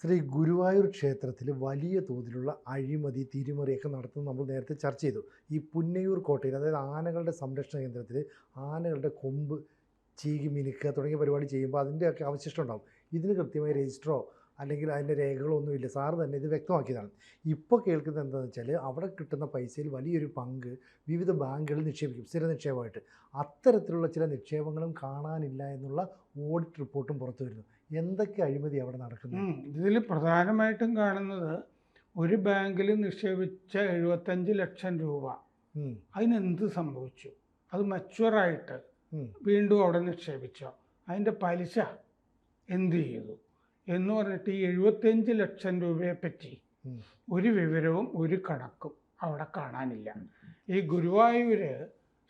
ശ്രീ ഗുരുവായൂർ ക്ഷേത്രത്തിൽ വലിയ തോതിലുള്ള അഴിമതി തിരിമറിയൊക്കെ നടത്തുന്നത് നമ്മൾ നേരത്തെ ചർച്ച ചെയ്തു. ഈ പുന്നയൂർ കോട്ടയിൽ, അതായത് ആനകളുടെ സംരക്ഷണ കേന്ദ്രത്തിൽ ആനകളുടെ കൊമ്പ് ചീകി മിനുക്കുക തുടങ്ങിയ പരിപാടി ചെയ്യുമ്പോൾ അതിൻ്റെയൊക്കെ അവശിഷ്ടം ഉണ്ടാകും. ഇതിന് കൃത്യമായി രജിസ്റ്ററോ അല്ലെങ്കിൽ അതിൻ്റെ രേഖകളോ ഒന്നുമില്ല. സാറ് തന്നെ ഇത് വ്യക്തമാക്കിയതാണ്. ഇപ്പോൾ കേൾക്കുന്നത് എന്താണെന്ന് വെച്ചാൽ, അവിടെ കിട്ടുന്ന പൈസയിൽ വലിയൊരു പങ്ക് വിവിധ ബാങ്കുകളിൽ നിക്ഷേപിക്കും, സ്ഥിര നിക്ഷേപമായിട്ട്. അത്തരത്തിലുള്ള ചില നിക്ഷേപങ്ങളും കാണാനില്ല എന്നുള്ള ഓഡിറ്റ് റിപ്പോർട്ടും പുറത്തു വരുന്നു. എന്തൊക്കെ അഴിമതി അവിടെ നടക്കുന്നത്? ഇതിൽ പ്രധാനമായിട്ടും കാണുന്നത്, ഒരു ബാങ്കിൽ നിക്ഷേപിച്ച 75 ലക്ഷം രൂപ അതിനെന്ത് സംഭവിച്ചു? അത് മച്വറായിട്ട് വീണ്ടും അവിടെ നിക്ഷേപിച്ചോ? അതിൻ്റെ പലിശ എന്ത് ചെയ്തു എന്ന് പറഞ്ഞിട്ട് ഈ 75 ലക്ഷം രൂപയെ പറ്റി ഒരു വിവരവും ഒരു കണക്കും അവിടെ കാണാനില്ല. ഈ ഗുരുവായൂർ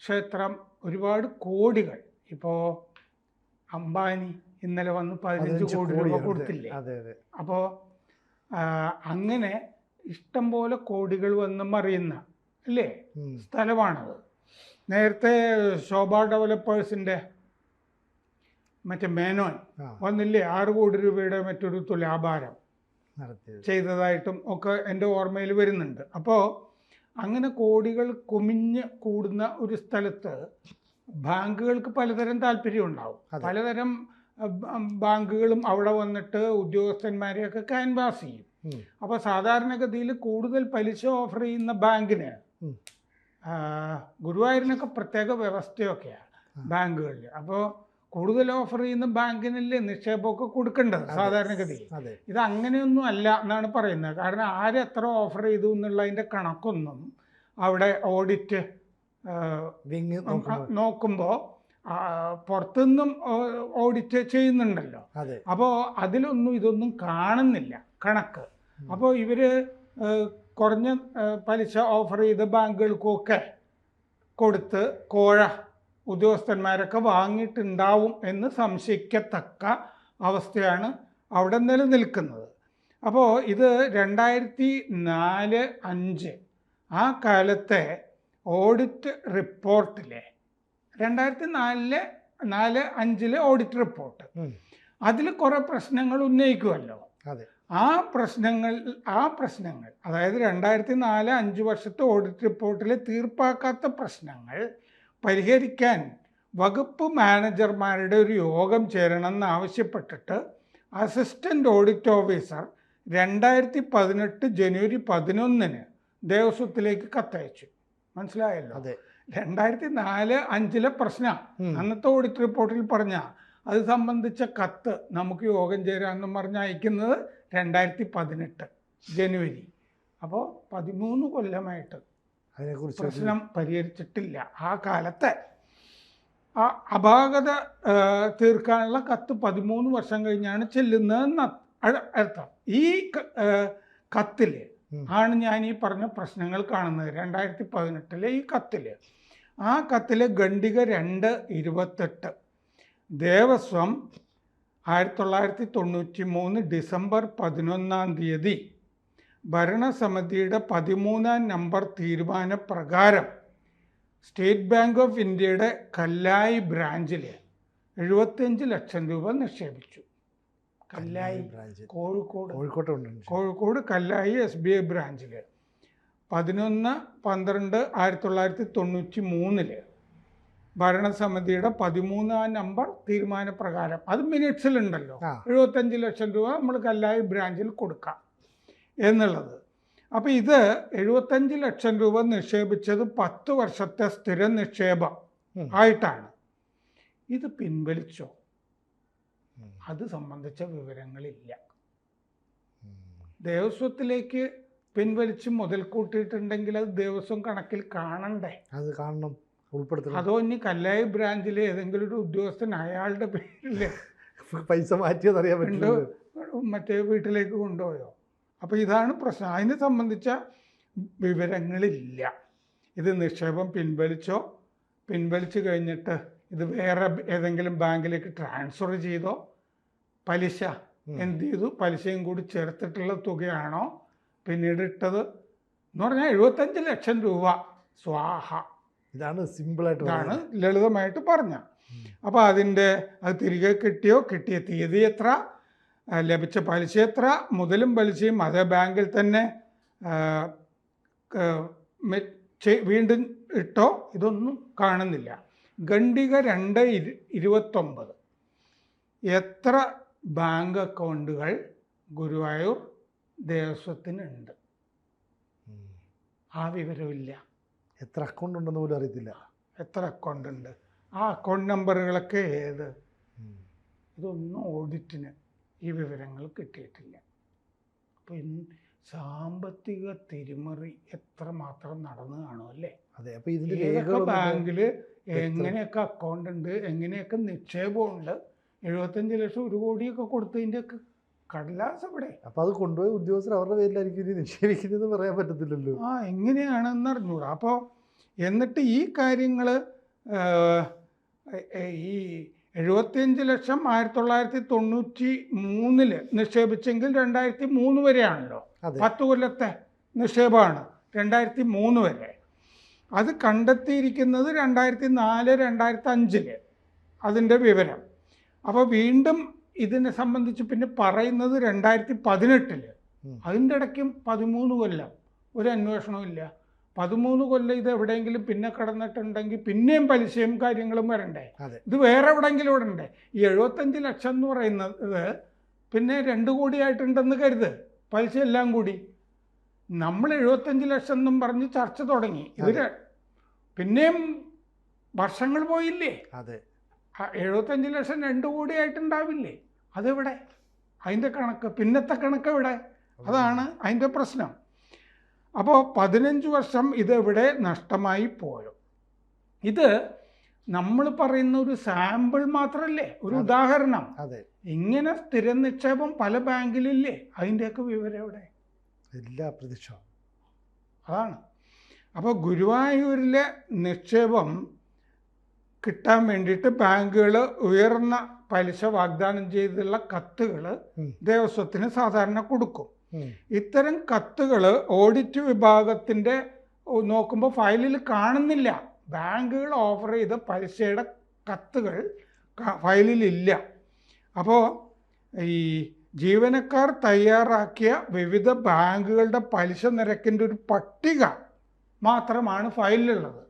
ക്ഷേത്രം ഒരുപാട് കോടികൾ, ഇപ്പോൾ അംബാനി ഇന്നലെ വന്ന് 15 കോടി രൂപ കൊടുത്തില്ലേ? അപ്പോൾ അങ്ങനെ ഇഷ്ടം പോലെ കോടികൾ വന്ന് മറിയുന്ന അല്ലേ സ്ഥലമാണത്. നേരത്തെ ശോഭ ഡെവലപ്പേഴ്സിൻ്റെ മറ്റേ മേനോൻ വന്നില്ലേ 6 കോടി രൂപയുടെ മറ്റൊരു തുലാഭാരം ചെയ്തതായിട്ടും ഒക്കെ എൻ്റെ ഓർമ്മയിൽ വരുന്നുണ്ട്. അപ്പോൾ അങ്ങനെ കോടികൾ കുമിഞ്ഞ് കൂടുന്ന ഒരു സ്ഥലത്ത് ബാങ്കുകൾക്ക് പലതരം താല്പര്യം ഉണ്ടാവും. പലതരം ബാങ്കുകളും അവിടെ വന്നിട്ട് ഉദ്യോഗസ്ഥന്മാരെയൊക്കെ ക്യാൻവാസ് ചെയ്യും. അപ്പോൾ സാധാരണഗതിയിൽ കൂടുതൽ പലിശ ഓഫർ ചെയ്യുന്ന ബാങ്കിന്, ഗുരുവായൂരിനൊക്കെ പ്രത്യേക വ്യവസ്ഥയൊക്കെയാണ് ബാങ്കുകളിൽ. അപ്പോൾ കൂടുതൽ ഓഫർ ചെയ്യുന്ന ബാങ്കിനല്ലേ നിക്ഷേപമൊക്കെ കൊടുക്കേണ്ടത് സാധാരണഗതിയിൽ. ഇത് അങ്ങനെയൊന്നും അല്ല എന്നാണ് പറയുന്നത്. കാരണം ആരെത്ര ഓഫർ ചെയ്തു എന്നുള്ളതിൻ്റെ കണക്കൊന്നും അവിടെ ഓഡിറ്റ് നോക്കുമ്പോൾ പുറത്തുനിന്നും ഓഡിറ്റ് ചെയ്യുന്നുണ്ടല്ലോ. അപ്പോൾ അതിലൊന്നും ഇതൊന്നും കാണുന്നില്ല കണക്ക്. അപ്പോൾ ഇവർ കുറഞ്ഞ പലിശ ഓഫർ ചെയ്ത ബാങ്കുകൾക്കൊക്കെ കൊടുത്ത് കോഴ ഉദ്യോഗസ്ഥന്മാരൊക്കെ വാങ്ങിയിട്ടുണ്ടാവും എന്ന് സംശയിക്കത്തക്ക അവസ്ഥയാണ് അവിടെ നിലനിൽക്കുന്നത്. അപ്പോൾ ഇത് 2004-05 ആ കാലത്തെ ഓഡിറ്റ് റിപ്പോർട്ടിലെ 2004-05 ഓഡിറ്റ് റിപ്പോർട്ട്, അതിൽ കുറേ പ്രശ്നങ്ങൾ ഉന്നയിക്കുമല്ലോ. ആ പ്രശ്നങ്ങൾ അതായത് 2004-05 വർഷത്തെ ഓഡിറ്റ് റിപ്പോർട്ടിലെ തീർപ്പാക്കാത്ത പ്രശ്നങ്ങൾ പരിഹരിക്കാൻ വകുപ്പ് മാനേജർമാരുടെ ഒരു യോഗം ചേരണമെന്ന് ആവശ്യപ്പെട്ടിട്ട് അസിസ്റ്റൻ്റ് ഓഡിറ്റ് ഓഫീസർ 2018 ജനുവരി 11 ദേവസ്വത്തിലേക്ക് കത്തയച്ചു. മനസ്സിലായല്ലോ? 2004-05 പ്രശ്നം അന്നത്തെ ഓഡിറ്റ് റിപ്പോർട്ടിൽ പറഞ്ഞ അത് സംബന്ധിച്ച കത്ത് നമുക്ക് യോഗം ചേരാമെന്നും പറഞ്ഞ് അയക്കുന്നത് 2018 ജനുവരി. അപ്പോൾ 13 കൊല്ലമായിട്ട് അതിനെക്കുറിച്ച് പ്രശ്നം പരിഹരിച്ചിട്ടില്ല. ആ കാലത്തെ ആ അപാകത തീർക്കാനുള്ള കത്ത് 13 വർഷം കഴിഞ്ഞാണ് ചെല്ലുന്നതെന്ന് അർത്ഥം. ഈ കത്തിൽ ആണ് ഞാൻ ഈ പറഞ്ഞ പ്രശ്നങ്ങൾ കാണുന്നത്. 2018 ഈ കത്തിൽ, ആ കത്തിലെ ഖണ്ഡിക 2/28 ദേവസ്വം 1993 ഡിസംബർ 11 ഭരണസമിതിയുടെ 13-ാം നമ്പർ തീരുമാനപ്രകാരം സ്റ്റേറ്റ് ബാങ്ക് ഓഫ് ഇന്ത്യയുടെ കല്ലായി ബ്രാഞ്ചിൽ 75 ലക്ഷം രൂപ നിക്ഷേപിച്ചു. കല്ലായി കോഴിക്കോട് കല്ലായി SBI ബ്രാഞ്ചിൽ 11/12/1993 ഭരണസമിതിയുടെ 13-ാം നമ്പർ തീരുമാനപ്രകാരം, അത് മിനിറ്റ്സിലുണ്ടല്ലോ, 75 ലക്ഷം രൂപ നമ്മൾ കല്ലായി ബ്രാഞ്ചിൽ കൊടുക്കാം എന്നുള്ളത്. അപ്പോൾ ഇത് 75 ലക്ഷം രൂപ നിക്ഷേപിച്ചത് 10 വർഷത്തെ സ്ഥിര നിക്ഷേപം ആയിട്ടാണ്. ഇത് പിൻവലിച്ചോ? അത് സംബന്ധിച്ച വിവരങ്ങളില്ല. ദേവസ്വത്തിലേക്ക് പിൻവലിച്ച് മുതൽ കൂട്ടിയിട്ടുണ്ടെങ്കിൽ അത് ദേവസ്വം കണക്കിൽ കാണണ്ടേ? അത് കാണണം, ഉൾപ്പെടുത്തണം. അതോ ഇനി കല്ലായി ബ്രാഞ്ചിൽ ഏതെങ്കിലും ഒരു ഉദ്യോഗസ്ഥൻ അയാളുടെ പേരിൽ പൈസ മാറ്റിയതറിയാൻ പറ്റുമോ, മറ്റേ വീട്ടിലേക്ക് കൊണ്ടുപോയോ? അപ്പോൾ ഇതാണ് പ്രശ്നം. അതിനെ സംബന്ധിച്ച വിവരങ്ങളില്ല. ഇത് നിക്ഷേപം പിൻവലിച്ചു കഴിഞ്ഞിട്ട് ഇത് വേറെ ഏതെങ്കിലും ബാങ്കിലേക്ക് ട്രാൻസ്ഫർ ചെയ്തോ, പലിശ എന്ത് ചെയ്തു, പലിശയും കൂടി ചേർത്തിട്ടുള്ള തുകയാണോ പിന്നീട് ഇട്ടത് എന്ന് പറഞ്ഞാൽ 75 ലക്ഷം രൂപ സ്വാഹ. ഇതാണ് സിമ്പിളായിട്ട്, ഇതാണ് ലളിതമായിട്ട് പറഞ്ഞ. അപ്പോൾ അത് തിരികെ കിട്ടിയോ, കിട്ടിയ തീയതി എത്ര, ലഭിച്ച പലിശ എത്ര, മുതലും പലിശയും അതേ ബാങ്കിൽ തന്നെ വീണ്ടും ഇട്ടോ, ഇതൊന്നും കാണുന്നില്ല. ഖണ്ഡിക 2:29 എത്ര ബാങ്ക് അക്കൗണ്ടുകൾ ഗുരുവായൂർ ദേവസ്വത്തിനുണ്ട്? ആ വിവരമില്ല. എത്ര അക്കൗണ്ട് ഉണ്ടെന്ന് പോലും അറിയത്തില്ല. എത്ര അക്കൗണ്ട് ഉണ്ട്, ആ അക്കൗണ്ട് നമ്പറുകളൊക്കെ ഏത്, ഇതൊന്നും ഓഡിറ്റിന് ഈ വിവരങ്ങൾ കിട്ടിയിട്ടില്ല. അപ്പോൾ സാമ്പത്തിക തിരിമറി എത്രമാത്രം നടന്നു കാണും അല്ലേ? അതെ. അപ്പോൾ ഇതിൻ്റെ ഏതൊക്കെ ബാങ്കിൽ എങ്ങനെയൊക്കെ അക്കൗണ്ട് ഉണ്ട്, എങ്ങനെയൊക്കെ നിക്ഷേപമുണ്ട്, 75 ലക്ഷം 1 കോടിയൊക്കെ കൊടുത്തതിൻ്റെയൊക്കെ കടലാസ് എവിടെ? അപ്പോൾ അത് കൊണ്ടുപോയി ഉദ്യോഗസ്ഥർ അവരുടെ പേരിലായിരിക്കും ഇനി നിക്ഷേപിക്കുന്നതെന്ന് പറയാൻ പറ്റത്തില്ലല്ലോ. എങ്ങനെയാണെന്ന് അറിഞ്ഞൂടാ. അപ്പോൾ എന്നിട്ട് ഈ കാര്യങ്ങൾ ഈ 75 ലക്ഷം 1993 നിക്ഷേപിച്ചെങ്കിൽ 2003 വരെയാണല്ലോ, 10 കൊല്ലത്തെ നിക്ഷേപമാണ് 2003 വരെ. അത് കണ്ടെത്തിയിരിക്കുന്നത് 2004, 2005 അതിൻ്റെ വിവരം. അപ്പോൾ വീണ്ടും ഇതിനെ സംബന്ധിച്ച് പിന്നെ പറയുന്നത് 2018. അതിൻ്റെ ഇടയ്ക്കും 13 കൊല്ലം ഒരു അന്വേഷണവും ഇല്ല. 13 കൊല്ലം ഇത് എവിടെയെങ്കിലും പിന്നെ കടന്നിട്ടുണ്ടെങ്കിൽ പിന്നെയും പലിശയും കാര്യങ്ങളും വരണ്ടേ? ഇത് വേറെ എവിടെയെങ്കിലും ഇടണ്ടേ? ഈ 75 ലക്ഷം എന്ന് പറയുന്നത് പിന്നെ 2 കോടിയായിട്ടുണ്ടെന്ന് കരുത്, പലിശ എല്ലാം കൂടി. നമ്മൾ 75 ലക്ഷം എന്നും പറഞ്ഞ് ചർച്ച തുടങ്ങി. ഇത് പിന്നെയും വർഷങ്ങൾ പോയില്ലേ? 75 ലക്ഷം 2 കോടിയായിട്ടുണ്ടാവില്ലേ? അതെവിടെ? അതിൻ്റെ കണക്ക്, പിന്നത്തെ കണക്ക് എവിടെ? അതാണ് അതിൻ്റെ പ്രശ്നം. അപ്പോൾ 15 വർഷം ഇതെവിടെ നഷ്ടമായി പോയോ? ഇത് നമ്മൾ പറയുന്ന ഒരു സാമ്പിൾ മാത്രമല്ലേ, ഒരു ഉദാഹരണം. ഇങ്ങനെ സ്ഥിര നിക്ഷേപം പല ബാങ്കിലില്ലേ? അതിൻ്റെയൊക്കെ വിവരം എവിടെ? എല്ലാ പ്രതീക്ഷ അതാണ്. അപ്പോൾ ഗുരുവായൂരിലെ നിക്ഷേപം കിട്ടാൻ വേണ്ടിയിട്ട് ബാങ്കുകൾ ഉയർന്ന പലിശ വാഗ്ദാനം ചെയ്തുള്ള കത്തുകൾ ദേവസ്വത്തിന് സാധാരണ കൊടുക്കും. ഇത്തരം കത്തുകൾ ഓഡിറ്റ് വിഭാഗത്തിൻ്റെ നോക്കുമ്പോൾ ഫയലിൽ കാണുന്നില്ല. ബാങ്കുകൾ ഓഫർ ചെയ്ത പലിശയുടെ കത്തുകൾ ഫയലിലില്ല. അപ്പോൾ ഈ ജീവനക്കാർ തയ്യാറാക്കിയ വിവിധ ബാങ്കുകളുടെ പലിശ നിരക്കിൻ്റെ ഒരു പട്ടിക മാത്രമാണ് ഫയലിലുള്ളത്.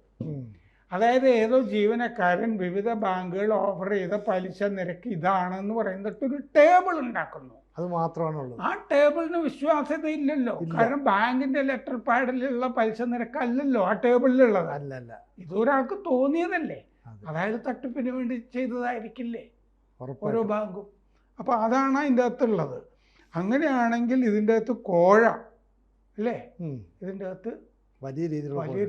അതായത് ഏതോ ജീവനക്കാരൻ വിവിധ ബാങ്കുകൾ ഓഫർ ചെയ്ത പലിശ നിരക്ക് ഇതാണെന്ന് പറയുന്നിട്ട് ഒരു ടേബിൾ ഉണ്ടാക്കുന്നു. അത് മാത്രമാണുള്ളത്. ആ ടേബിളിന് വിശ്വാസ്യത ഇല്ലല്ലോ. കാരണം ബാങ്കിന്റെ ലെറ്റർ പാഡിലുള്ള പലിശ നിരക്ക് അല്ലല്ലോ ആ ടേബിളിലുള്ളത്. അല്ലല്ല, ഇതൊരാൾക്ക് തോന്നിയതല്ലേ. അതായത് തട്ടിപ്പിന് വേണ്ടി ചെയ്തതായിരിക്കില്ലേ ഓരോ ബാങ്കും. അപ്പോൾ അതാണ് അതിൻ്റെ അകത്തുള്ളത്. അങ്ങനെയാണെങ്കിൽ ഇതിൻ്റെ അകത്ത് കോഴ അല്ലേ, ഇതിൻ്റെ അകത്ത് വലിയ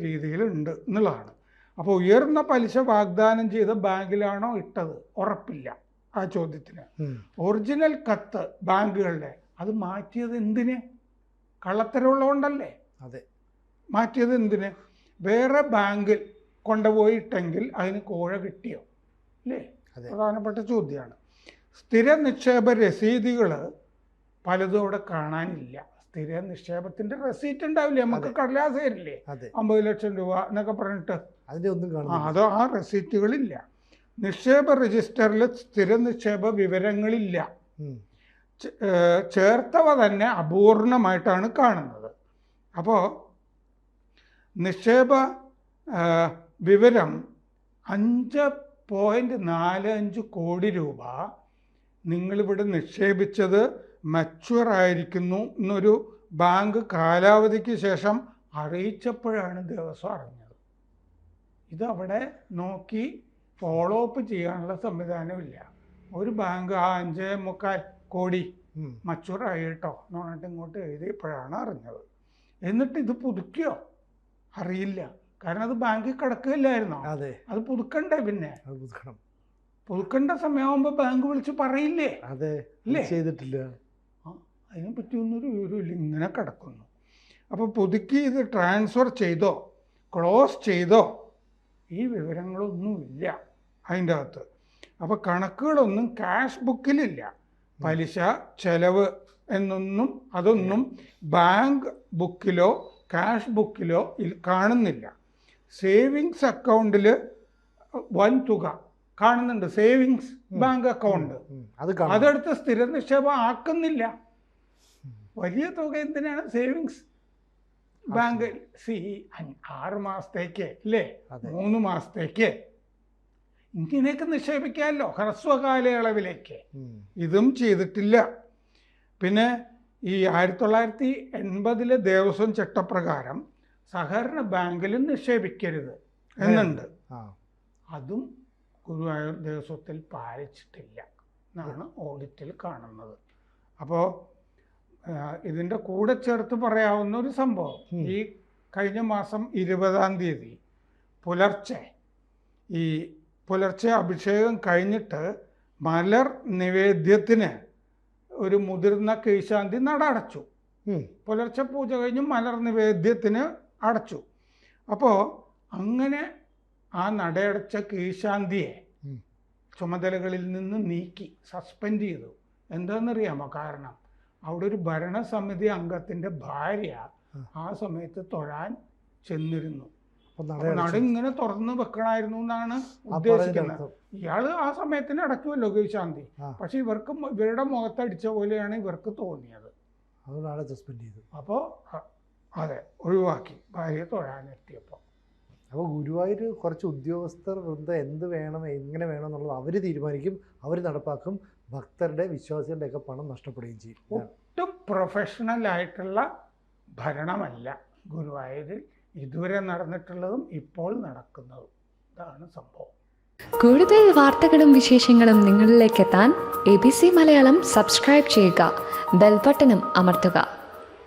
രീതിയിലുണ്ട് എന്നുള്ളതാണ്. അപ്പോൾ ഉയർന്ന പലിശ വാഗ്ദാനം ചെയ്ത ബാങ്കിലാണോ ഇട്ടത്? ഉറപ്പില്ല ആ ചോദ്യത്തിന്. ഒറിജിനൽ കത്ത് ബാങ്കുകളുടെ അത് മാറ്റിയത് എന്തിന്? കള്ളത്തരമുള്ളതുകൊണ്ടല്ലേ. മാറ്റിയത് എന്തിന്? വേറെ ബാങ്കിൽ കൊണ്ടുപോയിട്ടെങ്കിൽ അതിന് കോഴ കിട്ടിയോ അല്ലേ? പ്രധാനപ്പെട്ട ചോദ്യമാണ്. സ്ഥിര നിക്ഷേപ രസീതുകൾ പലതും അവിടെ കാണാനില്ല. സ്ഥിര നിക്ഷേപത്തിന്റെ റെസീറ്റ് ഉണ്ടാവില്ലേ, നമുക്ക് കടലാസ് തരില്ലേ 50 ലക്ഷം രൂപ എന്നൊക്കെ പറഞ്ഞിട്ട്, അതോ ആ റെസീറ്റുകളില്ല. നിക്ഷേപ രജിസ്റ്ററിൽ സ്ഥിര നിക്ഷേപ വിവരങ്ങളില്ല. ചേർത്തവ തന്നെ അപൂർണമായിട്ടാണ് കാണുന്നത്. അപ്പോൾ നിക്ഷേപ വിവരം 5.45 കോടി രൂപ നിങ്ങളിവിടെ നിക്ഷേപിച്ചത് മച്വർ ആയിരിക്കുന്നു എന്നൊരു ബാങ്ക് കാലാവധിക്ക് ശേഷം അറിയിച്ചപ്പോഴാണ് ദേവസ്വം അറിഞ്ഞത്. ഇതവിടെ നോക്കി ഫോളോ അപ്പ് ചെയ്യാനുള്ള സംവിധാനമില്ല. ഒരു ബാങ്ക് ആ 5.25 കോടി മച്വർ ആയി കേട്ടോ എന്ന് പറഞ്ഞിട്ട് ഇങ്ങോട്ട് എഴുതിയപ്പോഴാണ് അറിഞ്ഞത്. എന്നിട്ട് ഇത് പുതുക്കിയോ? അറിയില്ല. കാരണം അത് ബാങ്കിൽ കിടക്കുകയില്ലായിരുന്നോ? അത് പുതുക്കണ്ടേ? പിന്നെ പുതുക്കേണ്ട സമയമാകുമ്പോൾ ബാങ്ക് വിളിച്ച് പറയില്ലേ? ചെയ്തിട്ടില്ല. അതിനെ പറ്റിയൊന്നും ഒരു വിവരമില്ല, ഇങ്ങനെ കിടക്കുന്നു. അപ്പോൾ പുതുക്കി ഇത് ട്രാൻസ്ഫർ ചെയ്തോ ക്ലോസ് ചെയ്തോ ഈ വിവരങ്ങളൊന്നുമില്ല അതിൻ്റെ അകത്ത്. അപ്പോൾ കണക്കുകളൊന്നും ക്യാഷ് ബുക്കിലില്ല. പലിശ ചെലവ് എന്നൊന്നും അതൊന്നും ബാങ്ക് ബുക്കിലോ ക്യാഷ് ബുക്കിലോ കാണുന്നില്ല. സേവിങ്സ് അക്കൗണ്ടിൽ വൻ തുക കാണുന്നുണ്ട്, സേവിങ്സ് ബാങ്ക് അക്കൗണ്ട്. അതെടുത്ത് സ്ഥിര നിക്ഷേപം ആക്കുന്നില്ല. വലിയ തുക എന്തിനാണ് സേവിങ്സ് ബാങ്ക്? 6 മാസത്തേക്ക് അല്ലേ, 3 മാസത്തേക്ക് ഇങ്ങനെയൊക്കെ നിക്ഷേപിക്കാമല്ലോ ഹ്രസ്വ കാലയളവിലേക്ക്. ഇതും ചെയ്തിട്ടില്ല. പിന്നെ ഈ 1980 ദേവസ്വം ചട്ടപ്രകാരം സഹകരണ ബാങ്കിലും നിക്ഷേപിക്കരുത് എന്നുണ്ട്. അതും ഗുരുവായൂർ ദേവസ്വത്തിൽ പാലിച്ചിട്ടില്ല എന്നാണ് ഓഡിറ്റിൽ കാണുന്നത്. അപ്പോൾ ഇതിൻ്റെ കൂടെ ചേർത്ത് പറയാവുന്ന ഒരു സംഭവം, ഈ കഴിഞ്ഞ മാസം 20-ാം തീയതി പുലർച്ചെ അഭിഷേകം കഴിഞ്ഞിട്ട് മലർ നിവേദ്യത്തിന് ഒരു മുതിർന്ന കീഴ്ശാന്തി നട അടച്ചു. പുലർച്ചെ പൂജ കഴിഞ്ഞ് മലർ നിവേദ്യത്തിന് അടച്ചു. അപ്പോൾ അങ്ങനെ ആ നടയടച്ച കീഴ്ശാന്തിയെ ചുമതലകളിൽ നിന്ന് നീക്കി, സസ്പെൻഡ് ചെയ്തു. എന്താണെന്നറിയാമോ കാരണം? അവിടെ ഒരു ഭരണസമിതി അംഗത്തിൻ്റെ ഭാര്യ ആ സമയത്ത് തൊഴാൻ ചെന്നിരുന്നു. നട ഇങ്ങനെ തുറന്ന് വെക്കണമായിരുന്നു എന്നാണ് ഉദ്ദേശിക്കുന്നത്. ഇയാള് ആ സമയത്തിന് അടയ്ക്കുമല്ലോ കീഴ്ശാന്തി. പക്ഷെ ഇവരുടെ മുഖത്തടിച്ച പോലെയാണ് ഇവർക്ക് തോന്നിയത്. അപ്പോൾ അതെ, ഒഴിവാക്കി ഭാര്യ തൊഴാനെത്തിയപ്പോൾ. അപ്പോൾ ഗുരുവായൂർ കുറച്ച് ഉദ്യോഗസ്ഥർ വൃന്ദം എന്ത് വേണം, എങ്ങനെ വേണം എന്നുള്ളത് അവർ തീരുമാനിക്കും, അവർ നടപ്പാക്കും. ഭക്തരുടെ വിശ്വാസികളുടെയൊക്കെ പണം നഷ്ടപ്പെടുകയും ചെയ്യും. ഒട്ടും പ്രൊഫഷണൽ ആയിട്ടുള്ള ഭരണമല്ല ഗുരുവായൂരിൽ ഇതുവരെ നടന്നിട്ടുള്ളതും ഇപ്പോൾ നടക്കുന്നതും. ഇതാണ് സംഭവം. കൂടുതൽ വാർത്തകളും വിശേഷങ്ങളും നിങ്ങളിലേക്ക് എത്താൻ ABC മലയാളം സബ്സ്ക്രൈബ് ചെയ്യുക, ബെൽ ബട്ടണും അമർത്തുക.